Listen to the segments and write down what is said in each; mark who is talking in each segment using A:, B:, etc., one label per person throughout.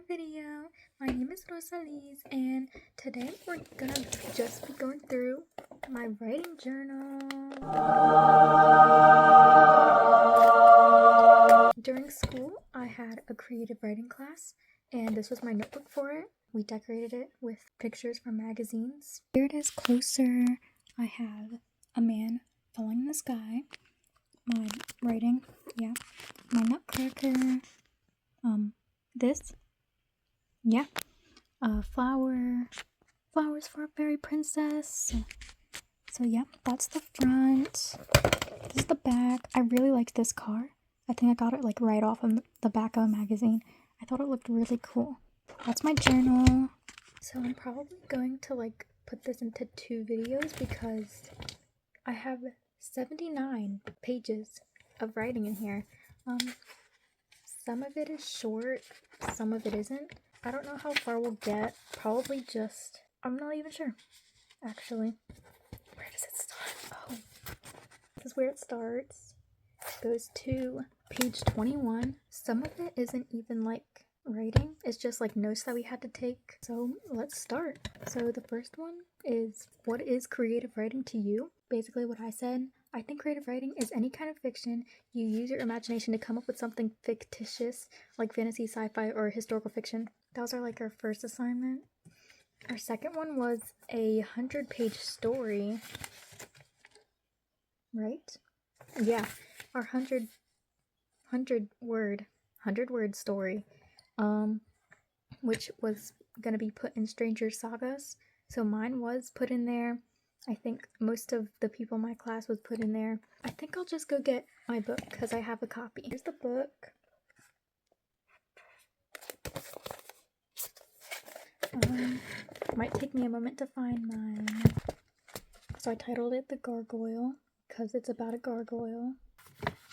A: video. My name is Rosalise and today we're gonna just be going through my writing journal. During school, I had a creative writing class and this was my notebook for it. We decorated it with pictures from magazines. Here it is closer. I have a man falling in the sky. My writing, my nutcracker, this, flowers for a fairy princess. So yeah, that's the front. This is the back. I really liked this car. I think I got it like right off of the back of a magazine. I thought it looked really cool. That's my journal. So I'm probably going to like put this into 2 videos because I have 79 pages of writing in here. Some of it is short, some of it isn't. I don't know how far we'll get. Probably just, I'm not even sure, actually. Where does it start? Oh, this is where it starts. It goes to page 21. Some of it isn't even like writing. It's just like notes that we had to take. So let's start. So the first one is, what is creative writing to you? Basically what I said. I think creative writing is any kind of fiction. You use your imagination to come up with something fictitious, like fantasy, sci-fi, or historical fiction. That was our first assignment. Our second one was a 100-page story. Right? Yeah, our 100-word story. Which was gonna be put in Stranger Sagas. So mine was put in there. I think most of the people in my class was put in there. I think I'll just go get my book because I have a copy. Here's the book. Might take me a moment to find mine. So I titled it The Gargoyle because it's about a gargoyle.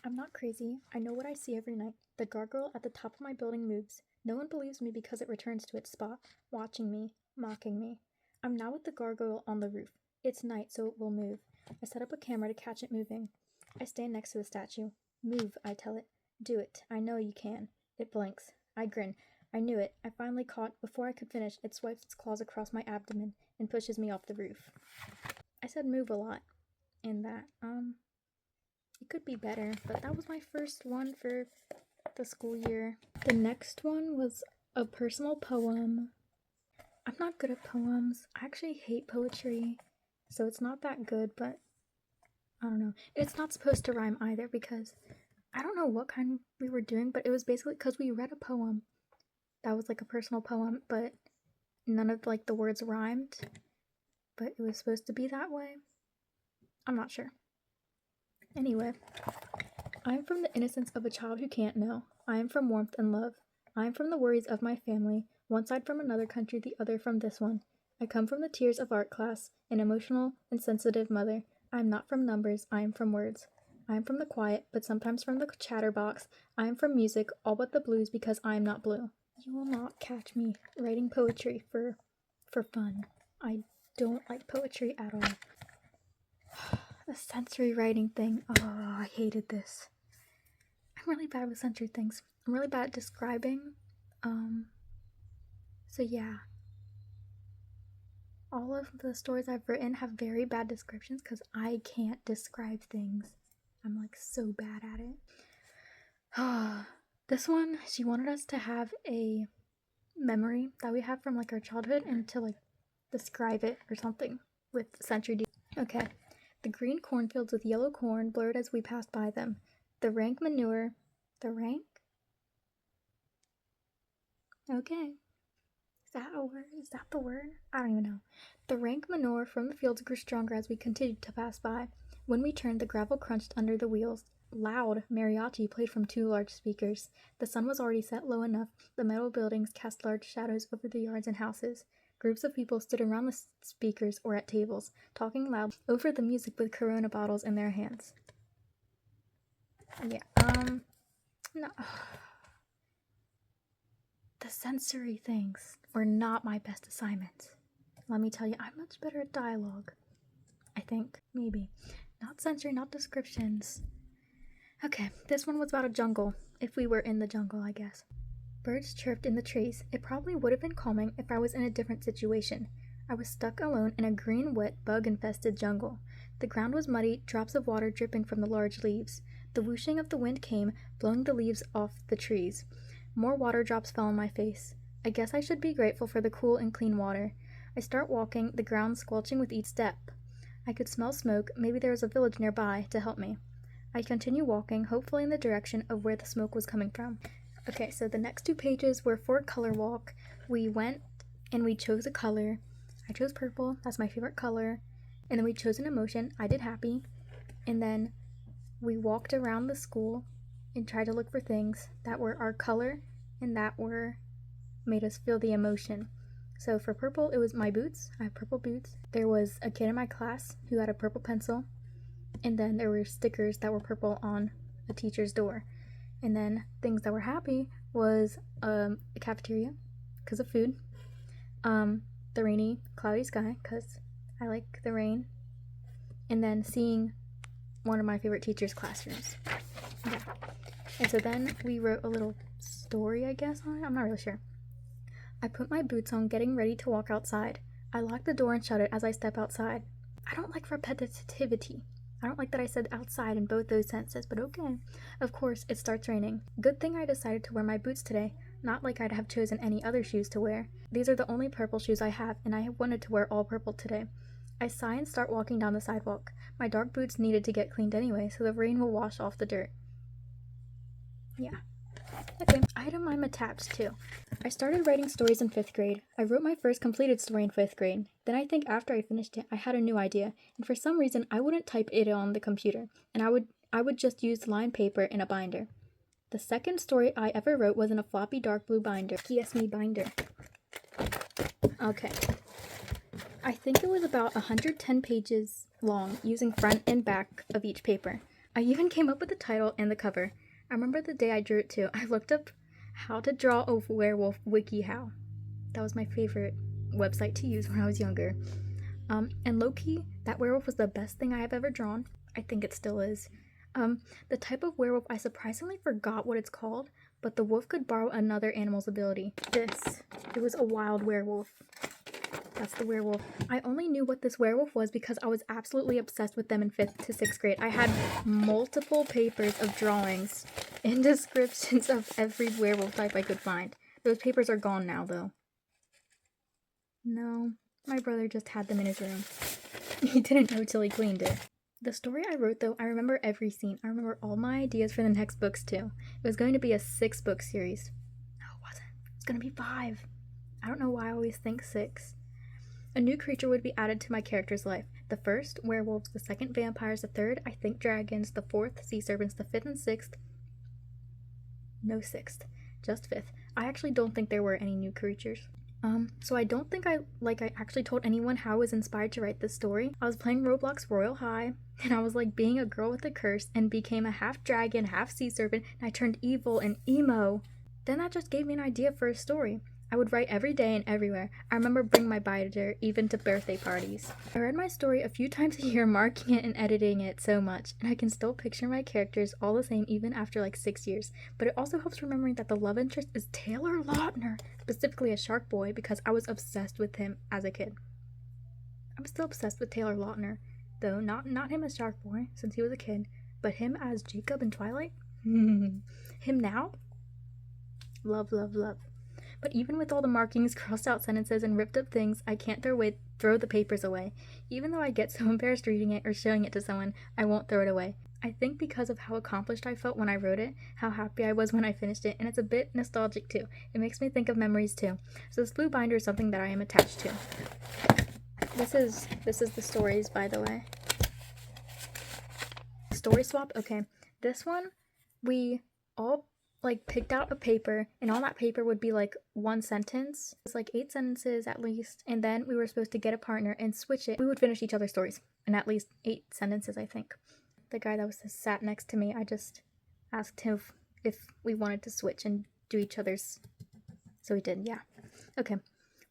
A: I'm not crazy. I know what I see every night. The gargoyle at the top of my building moves. No one believes me because it returns to its spot, watching me, mocking me. I'm now with the gargoyle on the roof. It's night, so it will move. I set up a camera to catch it moving. I stand next to the statue. Move, I tell it. Do it. I know you can. It blinks. I grin. I knew it. I finally caught. Before I could finish, it swipes its claws across my abdomen and pushes me off the roof. I said move a lot in that. It could be better, but that was my first one for the school year. The next one was a personal poem. I'm not good at poems. I actually hate poetry, so it's not that good, but I don't know. It's not supposed to rhyme either because I don't know what kind we were doing, but it was basically because we read a poem that was like a personal poem, but none of like the words rhymed, but it was supposed to be that way. I'm not sure. Anyway, I am from the innocence of a child who can't know. I am from warmth and love. I am from the worries of my family, one side from another country, the other from this one. I come from the tears of art class, an emotional and sensitive mother. I am not from numbers, I am from words. I am from the quiet, but sometimes from the chatterbox. I am from music, all but the blues, because I am not blue. You will not catch me writing poetry for fun. I don't like poetry at all. The sensory writing thing. Oh, I hated this. I'm really bad with sensory things. I'm really bad at describing. So yeah. All of the stories I've written have very bad descriptions because I can't describe things. I'm like so bad at it. This one, she wanted us to have a memory that we have from like our childhood and to like describe it or something with sensory detail. Okay. The green cornfields with yellow corn blurred as we passed by them. The rank manure. The rank? Okay. Is that a word? Is that the word? I don't even know. The rank manure from the fields grew stronger as we continued to pass by. When we turned, the gravel crunched under the wheels. Loud mariachi played from 2 large speakers. The sun was already set low enough. The metal buildings cast large shadows over the yards and houses. Groups of people stood around the speakers or at tables, talking loud over the music with Corona bottles in their hands. Yeah, no. The sensory things were not my best assignments. Let me tell you, I'm much better at dialogue. I think, maybe. Not sensory, not descriptions. Okay, this one was about a jungle. If we were in the jungle, I guess. Birds chirped in the trees. It probably would have been calming if I was in a different situation. I was stuck alone in a green, wet, bug-infested jungle. The ground was muddy, drops of water dripping from the large leaves. The whooshing of the wind came, blowing the leaves off the trees. More water drops fell on my face. I guess I should be grateful for the cool and clean water. I start walking, the ground squelching with each step. I could smell smoke, maybe there was a village nearby to help me. I continue walking, hopefully in the direction of where the smoke was coming from. Okay, so the next 2 pages were for color walk. We went and we chose a color. I chose purple, that's my favorite color. And then we chose an emotion, I did happy. And then we walked around the school and tried to look for things that were our color and that were made us feel the emotion. So for purple, it was my boots. I have purple boots. There was a kid in my class who had a purple pencil. And then there were stickers that were purple on a teacher's door. And then things that were happy was a cafeteria because of food. The rainy, cloudy sky because I like the rain. And then seeing one of my favorite teacher's classrooms. Yeah. And so then we wrote a little story, I guess, on it. I'm not really sure. I put my boots on, getting ready to walk outside. I lock the door and shut it as I step outside. I don't like repetitivity. I don't like that I said outside in both those senses, but okay. Of course, it starts raining. Good thing I decided to wear my boots today, not like I'd have chosen any other shoes to wear. These are the only purple shoes I have, and I have wanted to wear all purple today. I sigh and start walking down the sidewalk. My dark boots needed to get cleaned anyway, so the rain will wash off the dirt. Yeah. Okay, item I'm attached to. I started writing stories in 5th grade. I wrote my first completed story in 5th grade. Then I think after I finished it, I had a new idea, and for some reason I wouldn't type it on the computer, and I would just use lined paper in a binder. The second story I ever wrote was in a floppy dark blue binder. Yes, me binder. Okay. I think it was about 110 pages long, using front and back of each paper. I even came up with the title and the cover. I remember the day I drew it too. I looked up how to draw a werewolf WikiHow. That was my favorite website to use when I was younger. And low-key, that werewolf was the best thing I have ever drawn. I think it still is. The type of werewolf, I surprisingly forgot what it's called, but the wolf could borrow another animal's ability. It was a wild werewolf. That's the werewolf. I only knew what this werewolf was because I was absolutely obsessed with them in 5th to 6th grade. I had multiple papers of drawings and descriptions of every werewolf type I could find. Those papers are gone now, though. No, my brother just had them in his room. He didn't know till he cleaned it. The story I wrote, though, I remember every scene. I remember all my ideas for the next books, too. It was going to be a 6-book series. No, it wasn't. It's going to be 5. I don't know why I always think 6. A new creature would be added to my character's life. The first, werewolves. The second, vampires. The third, I think, dragons. The fourth, sea serpents. The 5th and 6th. No 6th. Just 5th. I actually don't think there were any new creatures. So I don't think I actually told anyone how I was inspired to write this story. I was playing Roblox Royal High, and I was like being a girl with a curse and became a half dragon, half sea serpent, and I turned evil and emo. Then that just gave me an idea for a story. I would write every day and everywhere. I remember bringing my binder even to birthday parties. I read my story a few times a year, marking it and editing it so much, and I can still picture my characters all the same even after like 6 years. But it also helps remembering that the love interest is Taylor Lautner, specifically a shark boy, because I was obsessed with him as a kid. I'm still obsessed with Taylor Lautner, though not him as shark boy since he was a kid, but him as Jacob in Twilight. Him now? Love, love, love. But even with all the markings, crossed out sentences, and ripped up things, I can't throw the papers away. Even though I get so embarrassed reading it or showing it to someone, I won't throw it away. I think because of how accomplished I felt when I wrote it, how happy I was when I finished it, and it's a bit nostalgic too. It makes me think of memories too. So this blue binder is something that I am attached to. This is the stories, by the way. Story swap? Okay. This one, we all picked out a paper, and on that paper would be one sentence. It's 8 sentences at least, and then we were supposed to get a partner and switch it. We would finish each other's stories in at least 8 sentences, I think. The guy that was sat next to me, I just asked him if we wanted to switch and do each other's. So we did, yeah. Okay.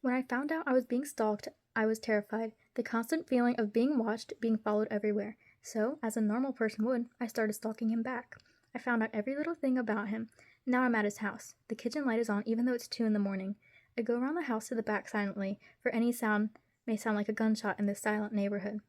A: When I found out I was being stalked, I was terrified. The constant feeling of being watched, being followed everywhere. So, as a normal person would, I started stalking him back. I found out every little thing about him. Now I'm at his house. The kitchen light is on even though it's 2 in the morning. I go around the house to the back silently, for any sound may sound like a gunshot in this silent neighborhood.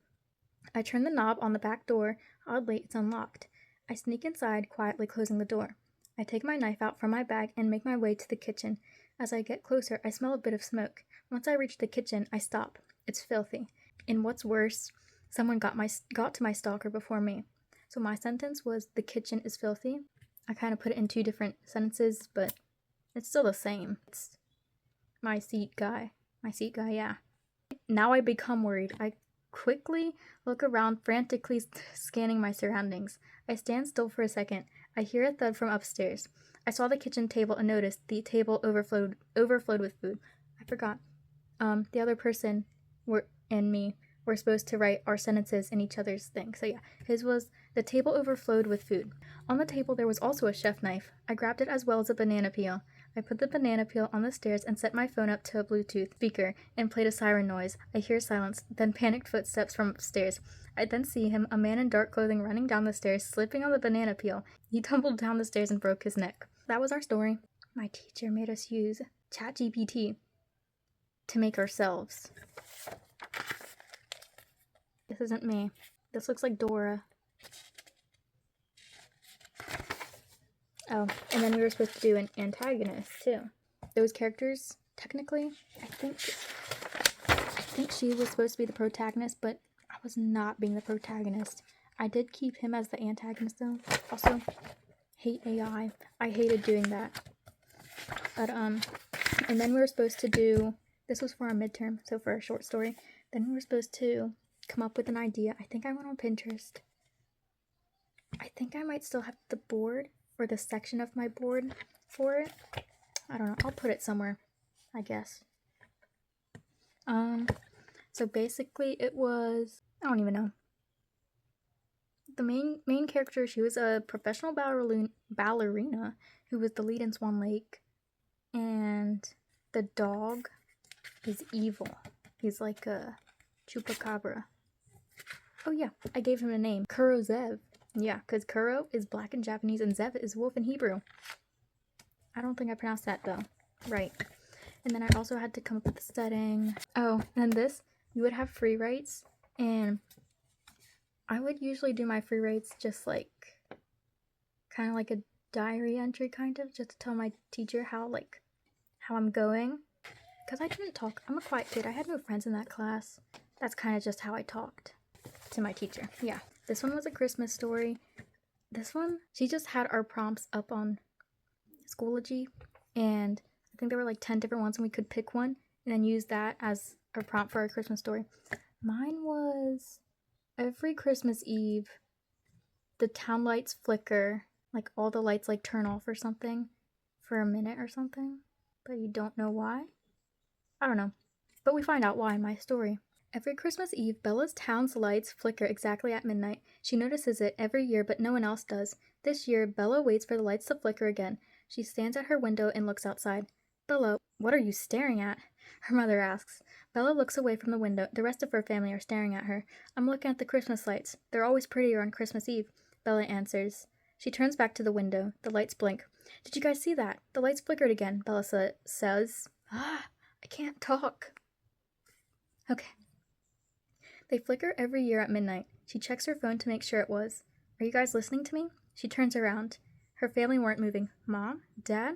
A: I turn the knob on the back door. Oddly, it's unlocked. I sneak inside, quietly closing the door. I take my knife out from my bag and make my way to the kitchen. As I get closer, I smell a bit of smoke. Once I reach the kitchen, I stop. It's filthy. And what's worse, someone got to my stalker before me. So my sentence was, the kitchen is filthy. I kind of put it in 2 different sentences, but it's still the same. It's my seat guy. My seat guy, yeah. Now I become worried. I quickly look around, frantically scanning my surroundings. I stand still for a second. I hear a thud from upstairs. I saw the kitchen table and noticed the table overflowed with food. I forgot. The other person and me were supposed to write our sentences in each other's thing. So yeah, his was, the table overflowed with food. On the table there was also a chef knife. I grabbed it as well as a banana peel. I put the banana peel on the stairs and set my phone up to a Bluetooth speaker and played a siren noise. I hear silence, then panicked footsteps from upstairs. I then see him, a man in dark clothing, running down the stairs, slipping on the banana peel. He tumbled down the stairs and broke his neck. That was our story. My teacher made us use ChatGPT to make ourselves. This isn't me. This looks like Dora. Oh, and then we were supposed to do an antagonist too. Those characters, technically, I think she was supposed to be the protagonist, but I was not being the protagonist. I did keep him as the antagonist though. Also, hate AI. I hated doing that. But and then we were supposed to do, this was for our midterm, so for a short story. Then we were supposed to come up with an idea. I think I went on Pinterest. I think I might still have the board or the section of my board for it. I don't know. I'll put it somewhere, I guess. So basically it was, I don't even know. The main character, she was a professional ballerina who was the lead in Swan Lake. And the dog is evil. He's like a chupacabra. Oh yeah, I gave him a name. Kuro Zev. Yeah, because Kuro is black in Japanese and Zev is wolf in Hebrew. I don't think I pronounced that though. Right. And then I also had to come up with the setting. Oh, and this, you would have free writes. And I would usually do my free writes just like, kind of like a diary entry kind of, just to tell my teacher how I'm going. Because I didn't talk. I'm a quiet kid. I had no friends in that class. That's kind of just how I talked to my teacher. Yeah. This one was a Christmas story. This one, she just had our prompts up on Schoology. And I think there were like 10 different ones and we could pick one and then use that as a prompt for our Christmas story. Mine was, every Christmas Eve, the town lights flicker. Like all the lights like turn off or something for a minute or something. But you don't know why? I don't know. But we find out why in my story. Every Christmas Eve, Bella's town's lights flicker exactly at midnight. She notices it every year, but no one else does. This year, Bella waits for the lights to flicker again. She stands at her window and looks outside. Bella, what are you staring at? Her mother asks. Bella looks away from the window. The rest of her family are staring at her. I'm looking at the Christmas lights. They're always prettier on Christmas Eve, Bella answers. She turns back to the window. The lights blink. Did you guys see that? The lights flickered again, Bella says. I can't talk. Okay. They flicker every year at midnight. She checks her phone to make sure it was. Are you guys listening to me? She turns around. Her family weren't moving. Mom? Dad?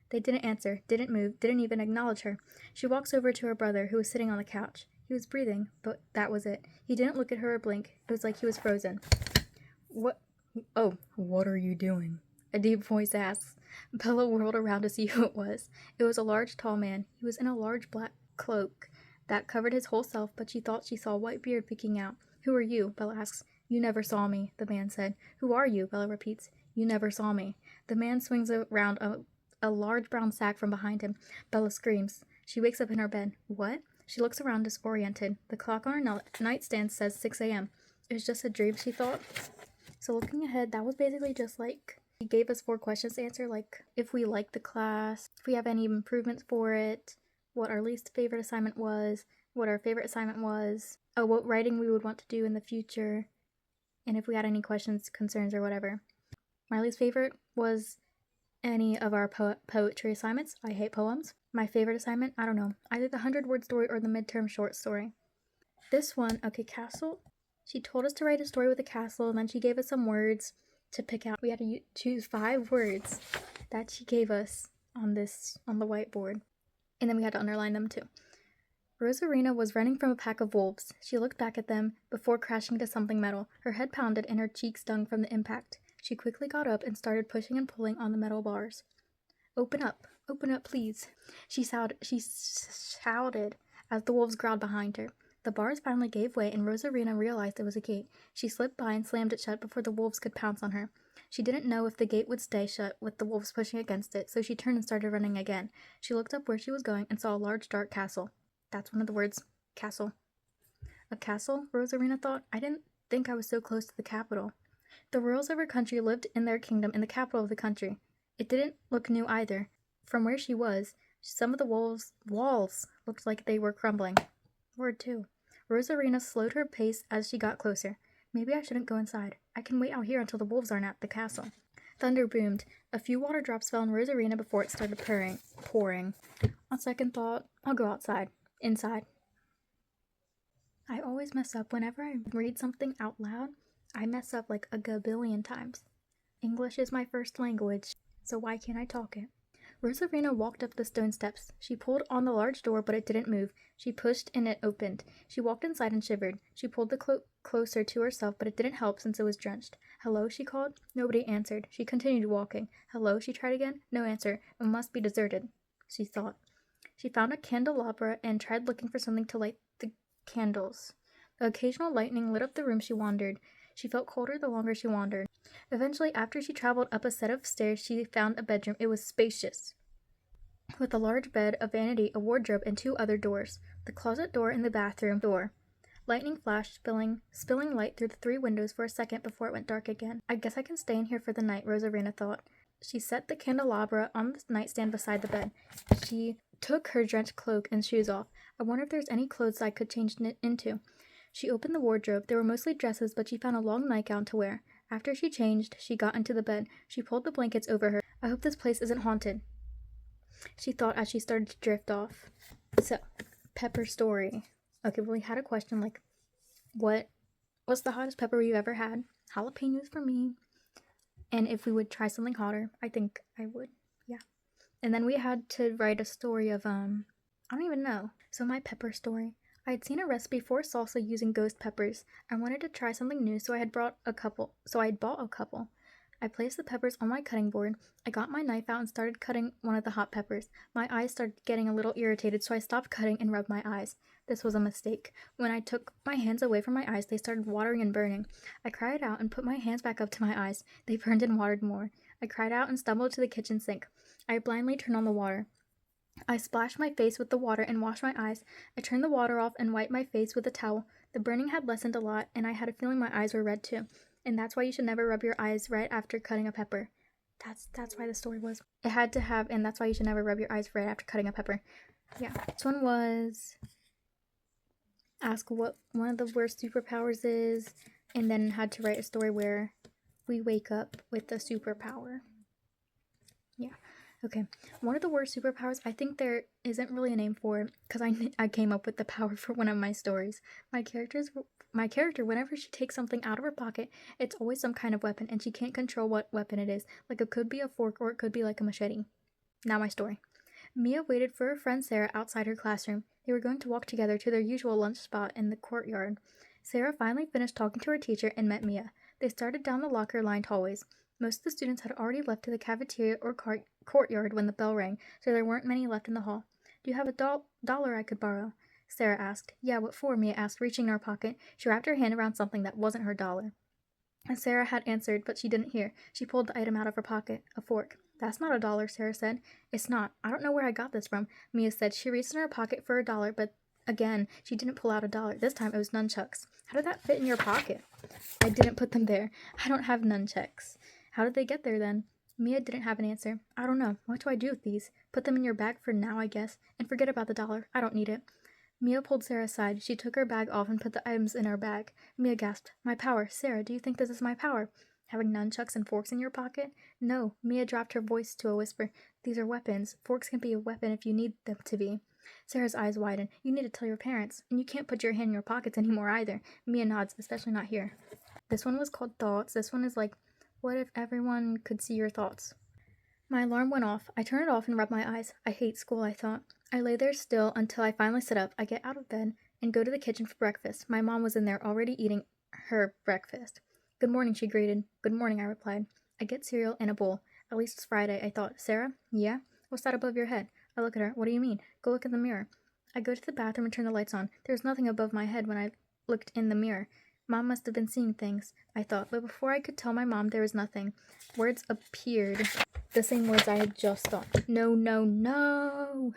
A: They didn't answer, didn't move, didn't even acknowledge her. She walks over to her brother, who was sitting on the couch. He was breathing, but that was it. He didn't look at her or blink. It was like he was frozen. What? Oh, what are you doing? A deep voice asks. Bella whirled around to see who it was. It was a large, tall man. He was in a large black cloak that covered his whole self, but she thought she saw a white beard peeking out. Who are you? Bella asks. You never saw me, the man said. Who are you? Bella repeats. You never saw me. The man swings around a large brown sack from behind him. Bella screams. She wakes up in her bed. What? She looks around disoriented. The clock on her nightstand says 6 a.m. It was just a dream, she thought. So looking ahead, that was basically just like, he gave us 4 questions to answer, like if we liked the class, if we have any improvements for it, what our least favorite assignment was, what our favorite assignment was, what writing we would want to do in the future, and if we had any questions, concerns, or whatever. My least favorite was any of our poetry assignments. I hate poems. My favorite assignment, I don't know, either the 100-word story or the midterm short story. This one, okay, castle. She told us to write a story with a castle, and then she gave us some words to pick out. We had to choose 5 words that she gave us on the whiteboard, and then we had to underline them too. Rosarina was running from a pack of wolves. She looked back at them before crashing into something metal. Her head pounded and her cheeks stung from the impact. She quickly got up and started pushing and pulling on the metal bars. Open up, please, she shouted as the wolves growled behind her. The bars finally gave way, and Rosarina realized it was a gate. She slipped by and slammed it shut before the wolves could pounce on her. She didn't know if the gate would stay shut with the wolves pushing against it, so she turned and started running again. She looked up where she was going and saw a large, dark castle. That's one of the words. Castle. A castle? Rosarina thought. I didn't think I was so close to the capital. The royals of her country lived in their kingdom in the capital of the country. It didn't look new either. From where she was, some of the walls looked like they were crumbling. Word 2. Rosarina slowed her pace as she got closer. Maybe I shouldn't go inside. I can wait out here until the wolves aren't at the castle. Thunder boomed. A few water drops fell on Rosarina before it started pouring. On second thought, I'll go outside. Inside. I always mess up. Whenever I read something out loud, I mess up like a gabillion times. English is my first language, so why can't I talk it? Rosarina walked up the stone steps. She pulled on the large door, but it didn't move. She pushed and it opened. She walked inside and shivered. She pulled the cloak closer to herself, but it didn't help since it was drenched. Hello, she called. Nobody answered. She continued walking. Hello, she tried again. No answer. It must be deserted, she thought. She found a candelabra and tried looking for something to light the candles. The occasional lightning lit up the room she wandered. She felt colder the longer she wandered. Eventually, after she traveled up a set of stairs, she found a bedroom. It was spacious, with a large bed, a vanity, a wardrobe, and 2 other doors. The closet door and the bathroom door. Lightning flashed, spilling light through the 3 windows for a second before it went dark again. I guess I can stay in here for the night, Rosarina thought. She set the candelabra on the nightstand beside the bed. She took her drenched cloak and shoes off. I wonder if there's any clothes I could change into. She opened the wardrobe. There were mostly dresses, but she found a long nightgown to wear. After she changed, she got into the bed. She pulled the blankets over her. I hope this place isn't haunted, she thought as she started to drift off. So, pepper story. Okay, well, we had a question like, what's the hottest pepper you ever had? Jalapenos for me. And if we would try something hotter, I think I would. Yeah. And then we had to write a story of, I don't even know. So my pepper story. I had seen a recipe for salsa using ghost peppers. I wanted to try something new, so I had bought a couple. I placed the peppers on my cutting board. I got my knife out and started cutting one of the hot peppers. My eyes started getting a little irritated, so I stopped cutting and rubbed my eyes. This was a mistake. When I took my hands away from my eyes, they started watering and burning. I cried out and put my hands back up to my eyes. They burned and watered more. I cried out and stumbled to the kitchen sink. I blindly turned on the water. I splashed my face with the water and washed my eyes. I turned the water off and wiped my face with a towel. The burning had lessened a lot, and I had a feeling my eyes were red too. And that's why you should never rub your eyes right after cutting a pepper. That's why the story was. It had to have, and that's why you should never rub your eyes right after cutting a pepper. Yeah. This one was ask what one of the worst superpowers is, and then had to write a story where we wake up with a superpower. Yeah. Okay, one of the worst superpowers, I think there isn't really a name for it, because I came up with the power for one of my stories. My character, whenever she takes something out of her pocket, it's always some kind of weapon, and she can't control what weapon it is. Like, it could be a fork, or it could be like a machete. Now my story. Mia waited for her friend Sarah outside her classroom. They were going to walk together to their usual lunch spot in the courtyard. Sarah finally finished talking to her teacher and met Mia. They started down the locker-lined hallways. Most of the students had already left to the cafeteria or courtyard when the bell rang, so there weren't many left in the hall. Do you have a dollar I could borrow? Sarah asked. Yeah, what for? Mia asked, reaching in her pocket. She wrapped her hand around something that wasn't her dollar. Sarah had answered, but she didn't hear. She pulled the item out of her pocket. A fork. That's not a dollar, Sarah said. It's not. I don't know where I got this from, Mia said. She reached in her pocket for a dollar, but again, she didn't pull out a dollar. This time it was nunchucks. How did that fit in your pocket? I didn't put them there. I don't have nunchucks. How did they get there then? Mia didn't have an answer. I don't know. What do I do with these? Put them in your bag for now, I guess. And forget about the dollar. I don't need it. Mia pulled Sarah aside. She took her bag off and put the items in her bag. Mia gasped. My power. Sarah, do you think this is my power? Having nunchucks and forks in your pocket? No, Mia dropped her voice to a whisper. These are weapons. Forks can be a weapon if you need them to be. Sarah's eyes widened. You need to tell your parents. And you can't put your hand in your pockets anymore either. Mia nods, especially not here. This one was called Thoughts. This one is like, what if everyone could see your thoughts? My alarm went off. I turned it off and rubbed my eyes. I hate school, I thought. I lay there still until I finally sit up. I get out of bed and go to the kitchen for breakfast. My mom was in there already eating her breakfast. Good morning, she greeted. Good morning, I replied. I get cereal and a bowl. At least it's Friday, I thought. Sarah? Yeah? What's that above your head? I look at her. What do you mean? Go look in the mirror. I go to the bathroom and turn the lights on. There was nothing above my head when I looked in the mirror. Mom must have been seeing things, I thought, but before I could tell my mom there was nothing, words appeared. The same words I had just thought. No, no, no!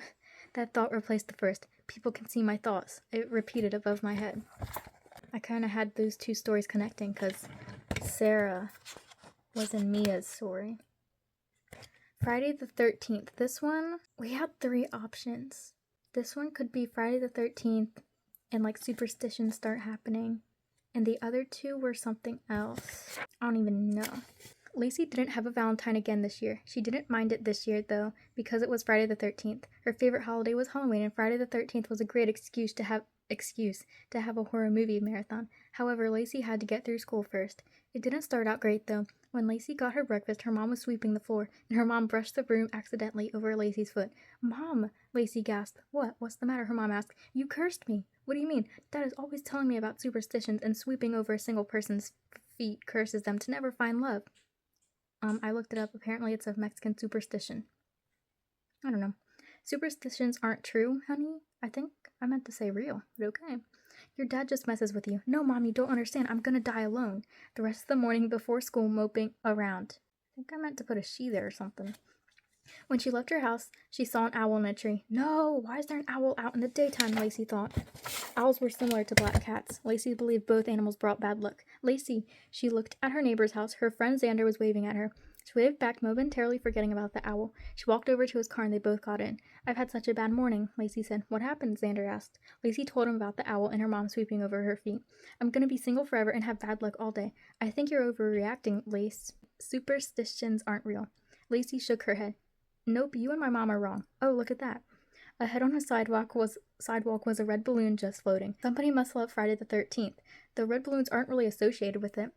A: That thought replaced the first. People can see my thoughts. It repeated above my head. I kind of had those two stories connecting because Sarah was in Mia's story. Friday the 13th. This one, we had 3 options. This one could be Friday the 13th and like superstitions start happening. And the other 2 were something else. I don't even know. Lacey didn't have a Valentine again this year. She didn't mind it this year, though, because it was Friday the 13th. Her favorite holiday was Halloween, and Friday the 13th was a great excuse to have a horror movie marathon. However, Lacey had to get through school first. It didn't start out great, though. When Lacey got her breakfast, her mom was sweeping the floor, and her mom brushed the broom accidentally over Lacey's foot. Mom! Lacey gasped. What? What's the matter? Her mom asked. You cursed me. What do you mean? Dad is always telling me about superstitions, and sweeping over a single person's feet curses them to never find love. I looked it up. Apparently it's a Mexican superstition. I don't know. Superstitions aren't true, honey. I think I meant to say real, but okay. Your dad just messes with you. No, Mom, you don't understand. I'm gonna die alone. The rest of the morning before school moping around. I think I meant to put a she there or something. When she left her house, she saw an owl in a tree. No, why is there an owl out in the daytime, Lacey thought. Owls were similar to black cats. Lacey believed both animals brought bad luck. Lacey, she looked at her neighbor's house. Her friend Xander was waving at her. She waved back, momentarily forgetting about the owl. She walked over to his car and they both got in. I've had such a bad morning, Lacey said. What happened? Xander asked. Lacey told him about the owl and her mom sweeping over her feet. I'm gonna be single forever and have bad luck all day. I think you're overreacting, Lace. Superstitions aren't real. Lacey shook her head. Nope, you and my mom are wrong. Oh, look at that. Ahead on the sidewalk was a red balloon just floating. Somebody must love Friday the 13th, though red balloons aren't really associated with it.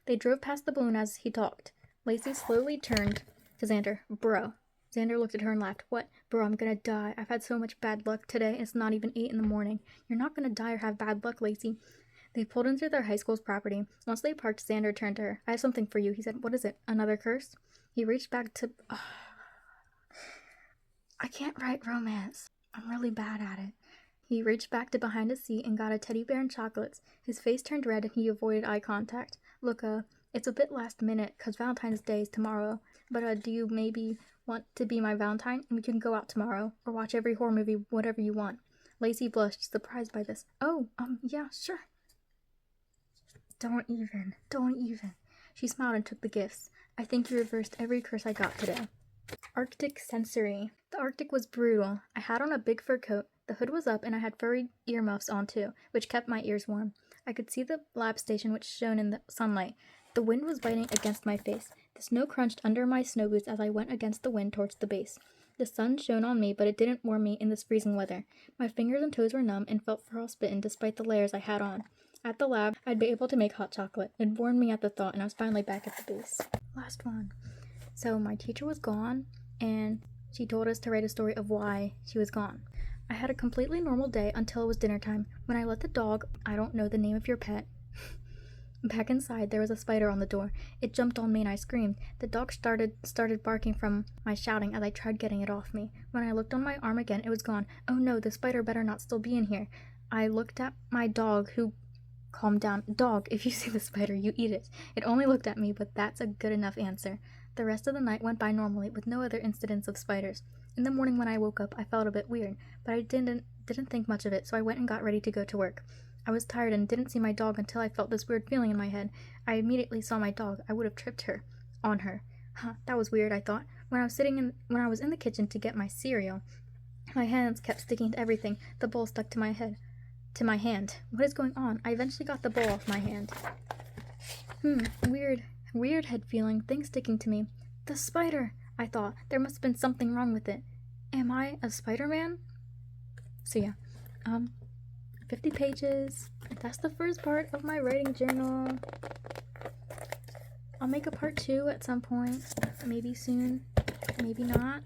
A: They drove past the balloon as he talked. Lacey slowly turned to Xander. Bro. Xander looked at her and laughed. What? Bro, I'm gonna die. I've had so much bad luck today, and it's not even 8 in the morning. You're not gonna die or have bad luck, Lacey. They pulled into their high school's property. Once they parked, Xander turned to her. I have something for you, he said. What is it? Another curse? He reached back to... I can't write romance. I'm really bad at it. He reached back to behind his seat and got a teddy bear and chocolates. His face turned red and he avoided eye contact. Look, it's a bit last minute, 'cause Valentine's Day is tomorrow. But, do you maybe want to be my Valentine? And we can go out tomorrow, or watch every horror movie, whatever you want. Lacey blushed, surprised by this. Oh, yeah, sure. Don't even. She smiled and took the gifts. I think you reversed every curse I got today. Arctic sensory. The Arctic was brutal. I had on a big fur coat. The hood was up and I had furry earmuffs on too, which kept my ears warm. I could see the lab station which shone in the sunlight. The wind was biting against my face. The snow crunched under my snow boots as I went against the wind towards the base. The sun shone on me, but it didn't warm me in this freezing weather. My fingers and toes were numb and felt frostbitten despite the layers I had on. At the lab, I'd be able to make hot chocolate. It warmed me at the thought, and I was finally back at the base. Last one. So my teacher was gone, and she told us to write a story of why she was gone. I had a completely normal day until it was dinner time, when I let the dog, I don't know the name of your pet, back inside. There was a spider on the door. It jumped on me and I screamed. The dog started barking from my shouting as I tried getting it off me. When I looked on my arm again, it was gone. Oh no, the spider better not still be in here. I looked at my dog, who... Calm down. Dog, if you see the spider, you eat it. It only looked at me, but that's a good enough answer. The rest of the night went by normally, with no other incidents of spiders. In the morning when I woke up, I felt a bit weird, but I didn't think much of it, so I went and got ready to go to work. I was tired and didn't see my dog until I felt this weird feeling in my head. I immediately saw my dog. I would have tripped on her. That was weird, I thought. When I was in the kitchen to get my cereal, my hands kept sticking to everything. The bowl stuck to my hand. What is going on? I eventually got the bowl off my hand. Weird. weird head feeling, thing sticking to me. The spider! I thought. There must have been something wrong with it. Am I a Spider-Man? So yeah, 50 pages. That's the first part of my writing journal. I'll make a part 2 at some point. Maybe soon, maybe not.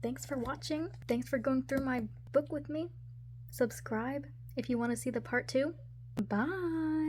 A: Thanks for watching. Thanks for going through my book with me. Subscribe if you want to see the part 2. Bye!